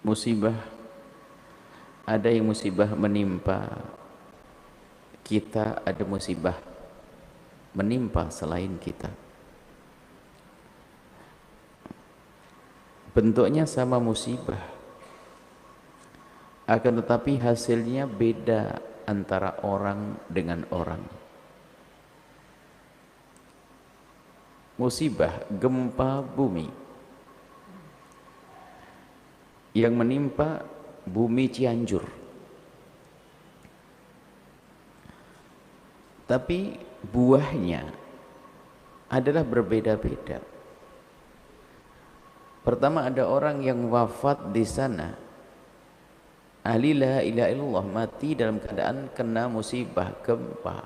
musibah, ada yang musibah menimpa kita, ada musibah menimpa selain kita. Bentuknya sama musibah, akan tetapi hasilnya beda antara orang dengan orang. Musibah gempa bumi yang menimpa bumi Cianjur, tapi buahnya adalah berbeda-beda. Pertama, ada orang yang wafat di sana, ahli la ilaha illallah, mati dalam keadaan kena musibah gempa,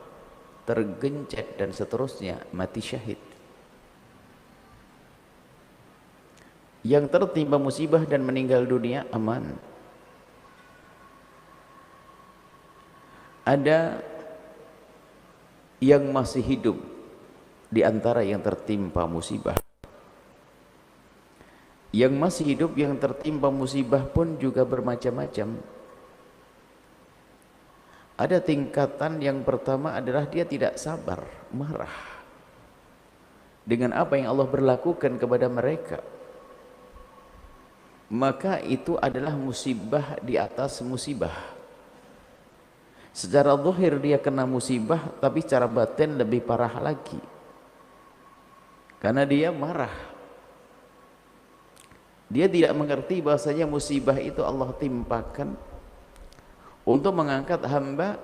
tergencet dan seterusnya, mati syahid. Yang tertimpa musibah dan meninggal dunia aman. Ada yang masih hidup di antara yang tertimpa musibah. Yang masih hidup yang tertimpa musibah pun juga bermacam-macam. Ada tingkatan yang pertama adalah dia tidak sabar, marah dengan apa yang Allah berlakukan kepada mereka. Maka itu adalah musibah di atas musibah. Secara zahir dia kena musibah, tapi secara batin lebih parah lagi. Karena dia marah. Dia tidak mengerti bahasanya musibah itu Allah timpakan untuk mengangkat hamba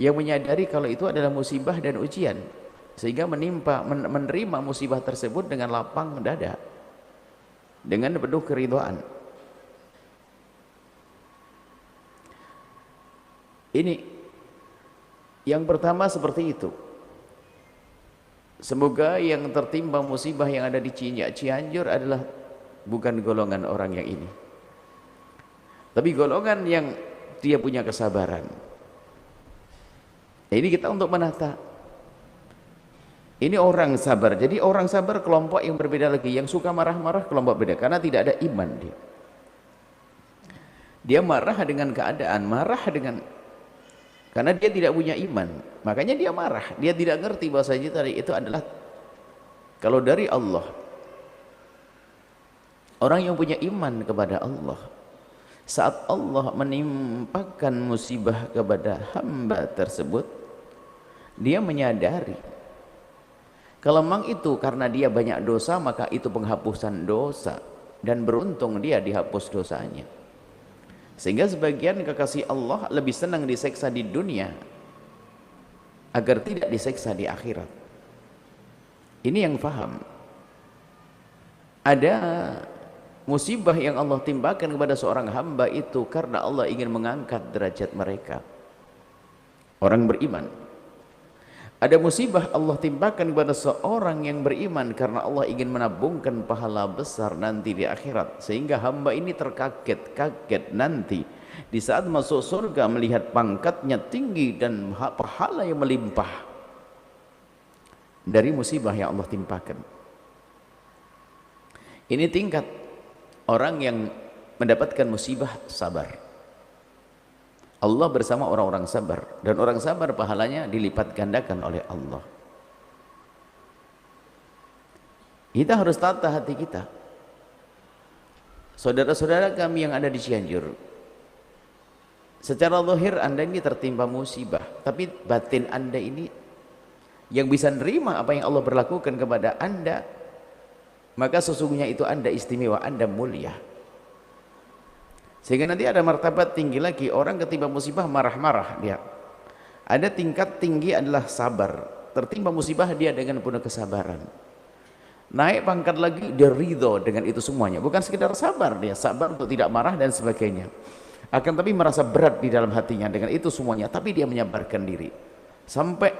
yang menyadari kalau itu adalah musibah dan ujian, sehingga menerima musibah tersebut dengan lapang dada, dengan penuh keridhaan. Ini yang pertama seperti itu. Semoga yang tertimpa musibah yang ada di Cianjur adalah bukan golongan orang yang ini, tapi golongan yang dia punya kesabaran. Ini kita untuk menata. Ini orang sabar. Jadi orang sabar kelompok yang berbeda lagi. Yang suka marah-marah kelompok beda, karena tidak ada iman dia. Dia marah dengan keadaan, karena dia tidak punya iman. Makanya dia marah. Dia tidak ngerti bahasanya tadi itu adalah kalau dari Allah. Orang yang punya iman kepada Allah, saat Allah menimpakan musibah kepada hamba tersebut, dia menyadari kalau memang itu karena dia banyak dosa, maka itu penghapusan dosa, dan beruntung dia dihapus dosanya. Sehingga sebagian kekasih Allah lebih senang diseksa di dunia agar tidak diseksa di akhirat. Ini yang faham. Ada musibah yang Allah timpakan kepada seorang hamba itu karena Allah ingin mengangkat derajat mereka, orang beriman. Ada musibah Allah timpakan kepada seorang yang beriman karena Allah ingin menabungkan pahala besar nanti di akhirat, sehingga hamba ini terkaget-kaget nanti di saat masuk surga melihat pangkatnya tinggi dan pahala yang melimpah dari musibah yang Allah timpakan. Ini tingkat orang yang mendapatkan musibah sabar. Allah bersama orang-orang sabar, dan orang sabar pahalanya dilipat gandakan oleh Allah. Kita harus tata hati kita. Saudara-saudara kami yang ada di Cianjur, secara zahir Anda ini tertimpa musibah, tapi batin Anda ini yang bisa nerima apa yang Allah berlakukan kepada Anda, maka sesungguhnya itu Anda istimewa, Anda mulia. Sehingga nanti ada martabat tinggi lagi. Orang ketimpa musibah marah-marah dia. Ada tingkat tinggi adalah sabar. Tertimpa musibah dia dengan penuh kesabaran. Naik pangkat lagi dia ridho dengan itu semuanya. Bukan sekedar sabar, dia sabar untuk tidak marah dan sebagainya. Akan tapi merasa berat di dalam hatinya dengan itu semuanya, tapi dia menyabarkan diri. Sampai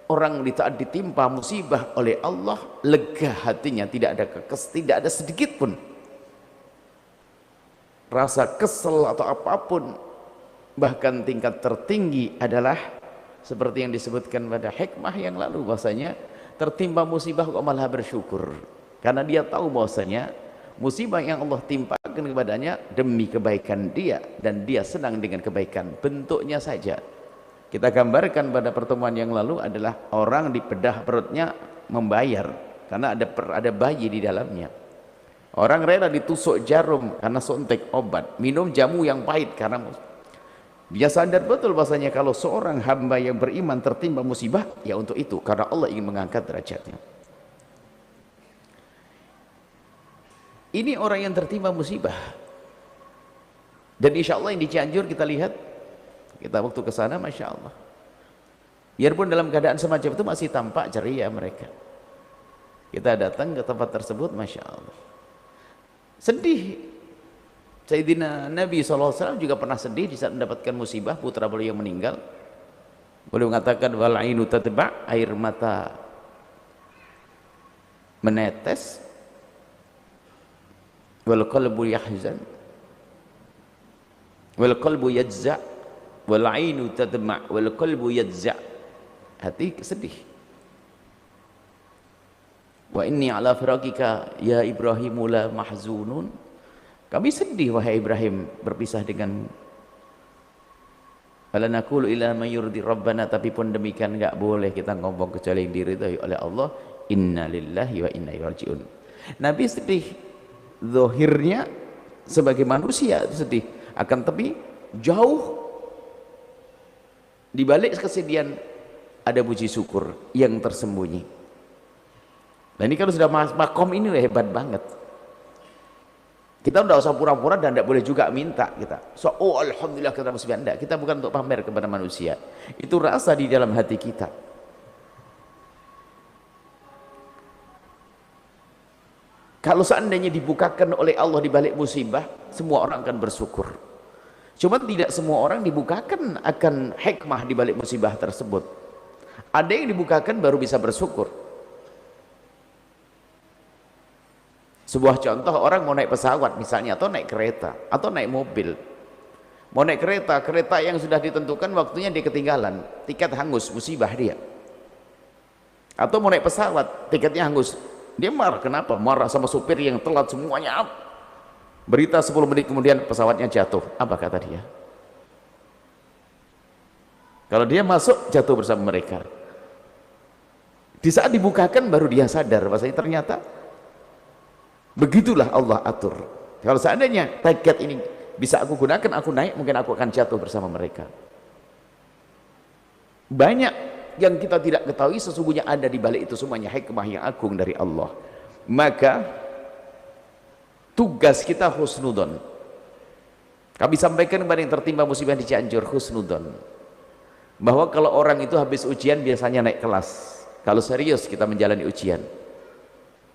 orang di saat ditimpa musibah oleh Allah, lega hatinya, tidak ada sedikit pun rasa kesel atau apapun. Bahkan tingkat tertinggi adalah seperti yang disebutkan pada hikmah yang lalu, bahasanya tertimpa musibah kok malah bersyukur, karena dia tahu bahasanya musibah yang Allah timpakan ditimpakan kepadanya demi kebaikan dia, dan dia senang dengan kebaikan. Bentuknya saja kita gambarkan pada pertemuan yang lalu adalah orang dibedah perutnya membayar karena ada bayi di dalamnya. Orang rela ditusuk jarum karena suntik obat, minum jamu yang pahit karena dia sadar betul bahasanya kalau seorang hamba yang beriman tertimpa musibah, ya untuk itu, karena Allah ingin mengangkat derajatnya. Ini orang yang tertimpa musibah. Dan insya Allah yang di Cianjur kita lihat, kita waktu ke sana, masya Allah, biarpun dalam keadaan semacam itu masih tampak ceria mereka. Kita datang ke tempat tersebut, masya Allah, sedih. Sayyidina Nabi SAW juga pernah sedih di saat mendapatkan musibah putra beliau yang meninggal. Beliau mengatakan wal ainu tatba', air mata menetes, wal qalbu yahzan, wal qalbu yajza', wal ainu tatma' wal qalbu yajza'. Hati sedih. Wa inni ala firaqika ya Ibrahimu la mahzunun. Kami sedih wahai Ibrahim berpisah dengan alanaqulu ila may yurdi rabbana, tapi pun demikian enggak boleh kita ngomong kecuali yang diridhai oleh Allah. Inna lillahi wa inna ilaihi rajiun. Nabi sedih zahirnya sebagai manusia sedih, akan tapi jauh di balik kesedihan ada puji syukur yang tersembunyi. Nah ini kalau sudah makom ini hebat banget. Kita tidak usah pura-pura dan tidak boleh juga minta kita. So, oh alhamdulillah kita musibah. Tidak, kita bukan untuk pamer kepada manusia. Itu rasa di dalam hati kita. Kalau seandainya dibukakan oleh Allah di balik musibah, semua orang akan bersyukur. Cuma tidak semua orang dibukakan akan hikmah di balik musibah tersebut. Ada yang dibukakan baru bisa bersyukur. Sebuah contoh, orang mau naik pesawat misalnya, atau naik kereta, atau naik mobil. Mau naik kereta, kereta yang sudah ditentukan waktunya dia ketinggalan, tiket hangus, musibah dia. Atau mau naik pesawat, tiketnya hangus, dia marah. Kenapa? Marah sama supir yang telat semuanya. Berita 10 menit kemudian pesawatnya jatuh. Apa kata dia? Kalau dia masuk, jatuh bersama mereka. Di saat dibukakan baru dia sadar bahwasanya ternyata begitulah Allah atur. Kalau seandainya tiket ini bisa aku gunakan, aku naik, mungkin aku akan jatuh bersama mereka. Banyak yang kita tidak ketahui, sesungguhnya ada di balik itu semuanya hikmah yang agung dari Allah. Maka tugas kita husnudon. Kami sampaikan kepada yang tertimpa musibah di Cianjur, husnudon, bahwa kalau orang itu habis ujian biasanya naik kelas. Kalau serius kita menjalani ujian,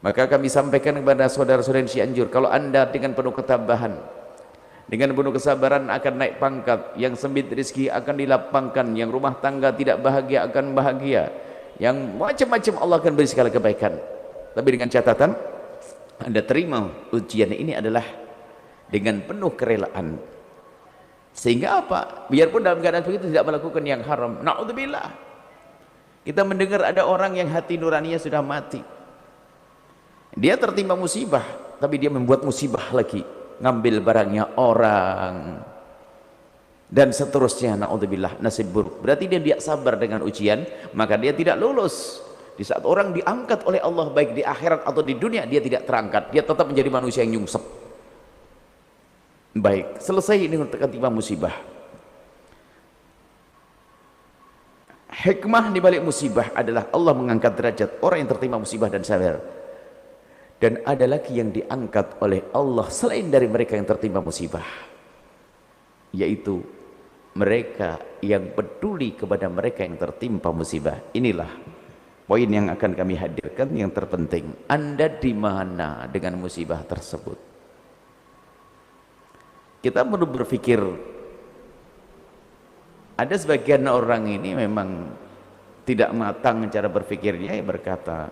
maka kami sampaikan kepada saudara-saudara di Cianjur, kalau anda dengan penuh ketabahan, dengan penuh kesabaran akan naik pangkat, yang sempit rezeki akan dilapangkan, yang rumah tangga tidak bahagia akan bahagia, yang macam-macam Allah akan beri segala kebaikan. Tapi dengan catatan, anda terima ujian ini adalah dengan penuh kerelaan. Sehingga apa? Biarpun dalam keadaan begitu tidak melakukan yang haram. Na'udzubillah. Kita mendengar ada orang yang hati nuraninya sudah mati. Dia tertimpa musibah, tapi dia membuat musibah lagi, ngambil barangnya orang dan seterusnya. Na'udzubillah, nasib buruk. Berarti dia tidak sabar dengan ujian, maka dia tidak lulus. Di saat orang diangkat oleh Allah baik di akhirat atau di dunia, dia tidak terangkat, dia tetap menjadi manusia yang nyungsep. Baik, selesai ini untuk tertimpa musibah. Hikmah di balik musibah adalah Allah mengangkat derajat orang yang tertimpa musibah dan sabar. Dan ada lagi yang diangkat oleh Allah selain dari mereka yang tertimpa musibah, yaitu mereka yang peduli kepada mereka yang tertimpa musibah. Inilah poin yang akan kami hadirkan yang terpenting. Anda di mana dengan musibah tersebut? Kita perlu berpikir. Ada sebagian orang ini memang tidak matang cara berpikirnya, yang berkata,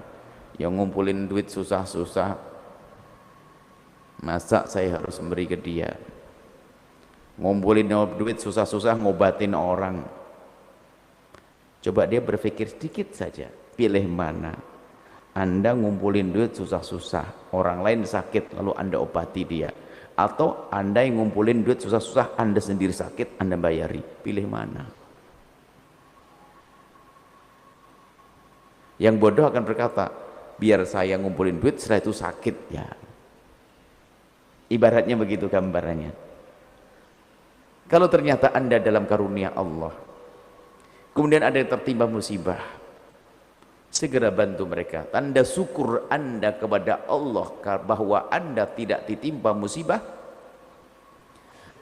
yang ngumpulin duit susah-susah, masa saya harus memberi ke dia? Ngumpulin duit susah-susah ngobatin orang. Coba dia berpikir sedikit saja, pilih mana. Anda ngumpulin duit susah-susah, orang lain sakit lalu Anda obati dia, atau Anda yang ngumpulin duit susah-susah, Anda sendiri sakit, Anda bayari. Pilih mana? Yang bodoh akan berkata, biar saya ngumpulin duit, setelah itu sakit. Ya, ibaratnya begitu gambarannya. Kalau ternyata Anda dalam karunia Allah, kemudian ada yang tertimpa musibah, segera bantu mereka. Tanda syukur Anda kepada Allah bahwa Anda tidak ditimpa musibah,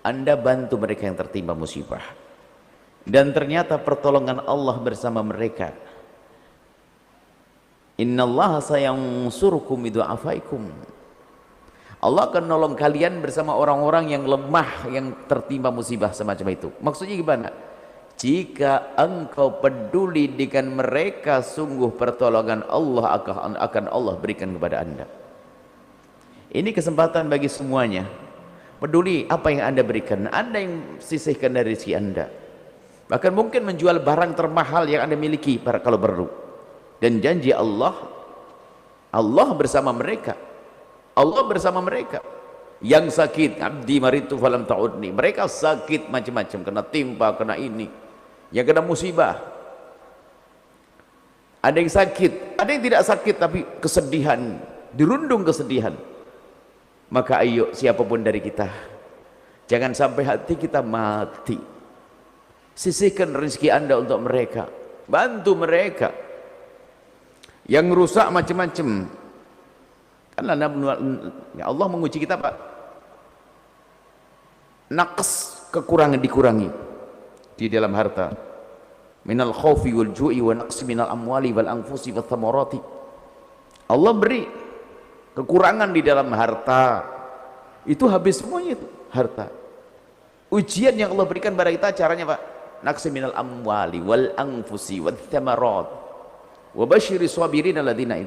Anda bantu mereka yang tertimpa musibah. Dan ternyata pertolongan Allah bersama mereka. Innallaha sayansurukum bidu'afaikum. Allah akan nolong kalian bersama orang-orang yang lemah, yang tertimpa musibah semacam itu. Maksudnya gimana? Jika engkau peduli dengan mereka, sungguh pertolongan Allah akan Allah berikan kepada Anda. Ini kesempatan bagi semuanya. Peduli apa yang Anda berikan, Anda yang sisihkan dari rezeki Anda. Bahkan mungkin menjual barang termahal yang Anda miliki kalau perlu. Dan janji Allah, Allah bersama mereka. Allah bersama mereka. Yang sakit, abdi maritu falam ta'udni. Mereka sakit macam-macam, kena timpa, kena ini, yang kena musibah. Ada yang sakit, ada yang tidak sakit tapi kesedihan, dirundung kesedihan. Maka ayo siapapun dari kita, jangan sampai hati kita mati. Sisihkan rezeki Anda untuk mereka, bantu mereka. Yang rusak macam-macam, kan Allah menguji kita, Pak. Naqs, kekurangan dikurangi di dalam harta. Minal khaufi wal ju'i wa naqsi minal amwali wal anfusi wat thamarati. Allah beri kekurangan di dalam harta. Itu habis semuanya itu harta. Ujian yang Allah berikan pada kita caranya, Pak. Naqsi minal amwali wal anfusi wat thamarat. Wa basyiri sabirin alladziina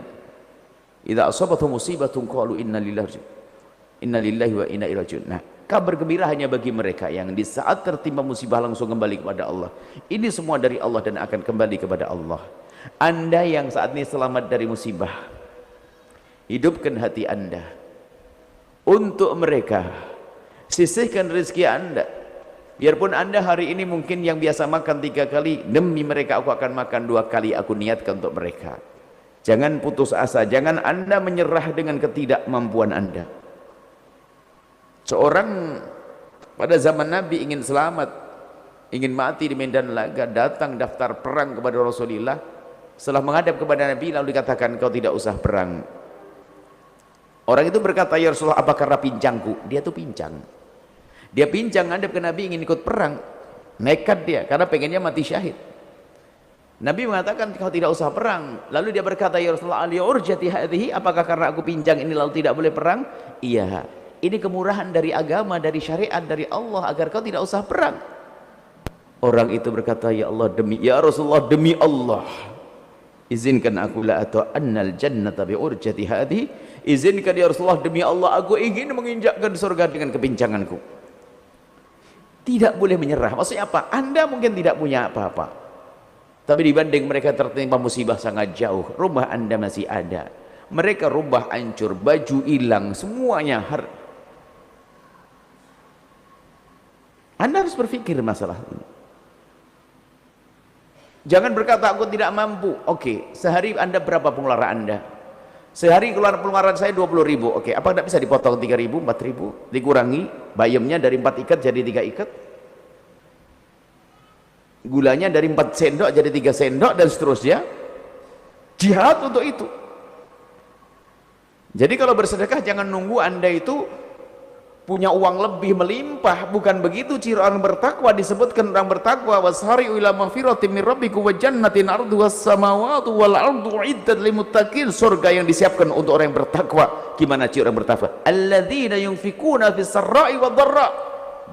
idza asabatuhum musibatun qalu inna lillahi wa inna ilaihi raji'un. Nah, kabar gembira hanya bagi mereka yang di saat tertimpa musibah langsung kembali kepada Allah. Ini semua dari Allah dan akan kembali kepada Allah. Anda yang saat ini selamat dari musibah, hidupkan hati Anda untuk mereka. Sisihkan rezeki Anda. Biarpun Anda hari ini mungkin yang biasa makan 3 kali, demi mereka aku akan makan 2 kali, aku niatkan untuk mereka. Jangan putus asa, jangan Anda menyerah dengan ketidakmampuan Anda. Seorang pada zaman Nabi ingin selamat, ingin mati di medan laga, datang daftar perang kepada Rasulullah. Setelah menghadap kepada Nabi lalu dikatakan, kau tidak usah perang. Orang itu berkata, ya Rasulullah, apa karena pincangku? Dia tuh pincang. Dia pincang ngadep ke Nabi ingin ikut perang. Nekat dia karena pengennya mati syahid. Nabi mengatakan kau tidak usah perang. Lalu dia berkata, ya Rasulullah, urjati hadhihi, apakah karena aku pincang ini lalu tidak boleh perang? Iya. Ini kemurahan dari agama, dari syariat, dari Allah agar kau tidak usah perang. Orang itu berkata, ya Allah, ya Rasulullah, demi Allah, izinkan aku la ata'annal jannata bi urjati hadhihi. Izinkan ya Rasulullah, demi Allah, aku ingin menginjakkan surga dengan kepincanganku. Tidak boleh menyerah. Maksudnya apa? Anda mungkin tidak punya apa-apa, tapi dibanding mereka tertimpa musibah sangat jauh, rumah Anda masih ada. Mereka rumah hancur, baju hilang, semuanya. Anda harus berpikir masalah ini. Jangan berkata aku tidak mampu. Oke, sehari Anda berapa pengeluaran Anda? Sehari pengeluaran saya 20.000. Oke, apa tidak bisa dipotong 3.000, 4.000, dikurangi bayamnya dari 4 ikat jadi 3 ikat, gulanya dari 4 sendok jadi 3 sendok, dan seterusnya. Jihad untuk itu. Jadi kalau bersedekah jangan nunggu Anda itu punya uang lebih melimpah. Bukan begitu ciri orang bertakwa. Disebutkan orang bertakwa, wasari'u ila maghfiratin min rabbikum wa jannatin arduha as-samawati wal ardu uiddat lil muttaqin. Surga yang disiapkan untuk orang yang bertakwa. Gimana ciri orang bertakwa? Alladzina yunfikuna fis sarra'i wad dharra.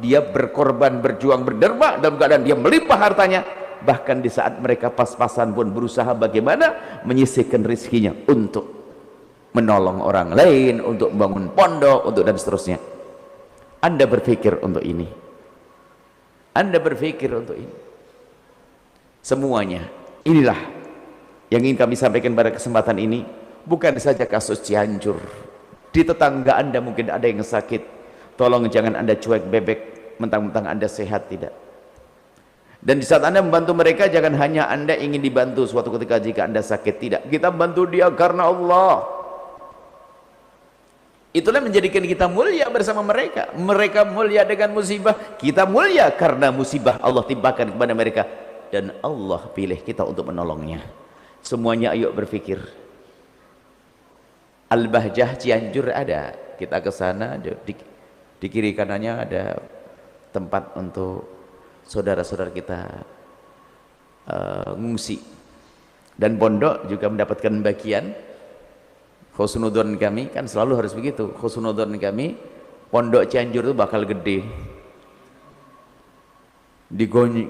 Dia berkorban, berjuang, berderma dalam keadaan dia melimpah hartanya. Bahkan di saat mereka pas-pasan pun berusaha bagaimana menyisihkan rezekinya untuk menolong orang lain, untuk membangun pondok, untuk dan seterusnya. Anda berpikir untuk ini. Anda berpikir untuk ini. Semuanya. Inilah yang ingin kami sampaikan pada kesempatan ini. Bukan saja kasus Cianjur. Di tetangga Anda mungkin ada yang sakit. Tolong jangan Anda cuek bebek mentang-mentang Anda sehat, tidak. Dan di saat Anda membantu mereka, jangan hanya Anda ingin dibantu suatu ketika jika Anda sakit, tidak. Kita bantu dia karena Allah. Itulah menjadikan kita mulia bersama mereka. Mereka mulia dengan musibah, kita mulia karena musibah Allah timpakan kepada mereka, dan Allah pilih kita untuk menolongnya. Semuanya ayo berpikir. Al-Bahjah Cianjur ada, kita ke sana, di kiri kanannya ada tempat untuk saudara-saudara kita ngungsi, dan pondok juga mendapatkan bagian. Husnudon kami kan selalu harus begitu, husnudon kami pondok Cianjur itu bakal gede,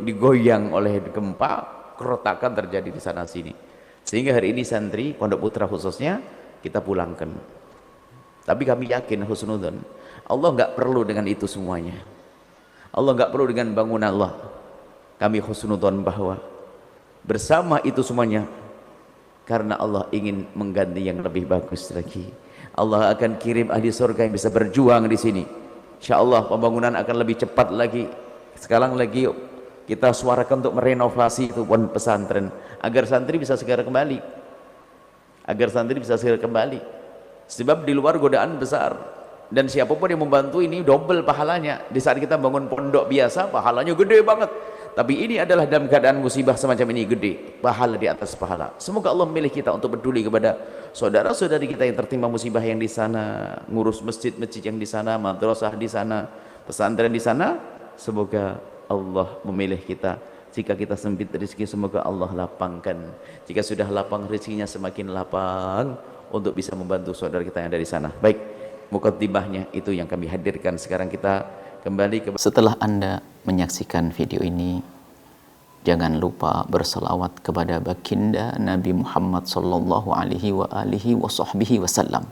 digoyang oleh gempa, keretakan terjadi di sana sini, sehingga hari ini santri Pondok Putra khususnya kita pulangkan. Tapi kami yakin husnudon, Allah nggak perlu dengan itu semuanya. Allah nggak perlu dengan bangunan Allah. Kami husnudon bahwa bersama itu semuanya, karena Allah ingin mengganti yang lebih bagus lagi. Allah akan kirim ahli surga yang bisa berjuang di sini. Insya Allah pembangunan akan lebih cepat lagi. Sekarang lagi kita suarakan untuk merenovasi itu pondok pesantren, agar santri bisa segera kembali. Sebab di luar godaan besar, dan siapapun yang membantu ini double pahalanya. Di saat kita bangun pondok biasa pahalanya gede banget, tapi ini adalah dalam keadaan musibah semacam ini, gede pahala di atas pahala. Semoga Allah memilih kita untuk peduli kepada saudara-saudari kita yang tertimpa musibah yang di sana, ngurus masjid-masjid yang di sana, madrasah di sana, pesantren di sana. Semoga Allah memilih kita. Jika kita sempit rezeki, semoga Allah lapangkan. Jika sudah lapang rezekinya, semakin lapang untuk bisa membantu saudara kita yang ada di sana. Baik, mukaddimahnya itu yang kami hadirkan. Sekarang kita kembali ke... Setelah Anda menyaksikan video ini, jangan lupa berselawat kepada baginda Nabi Muhammad sallallahu alaihi wa alihi wa sahbihi wasallam.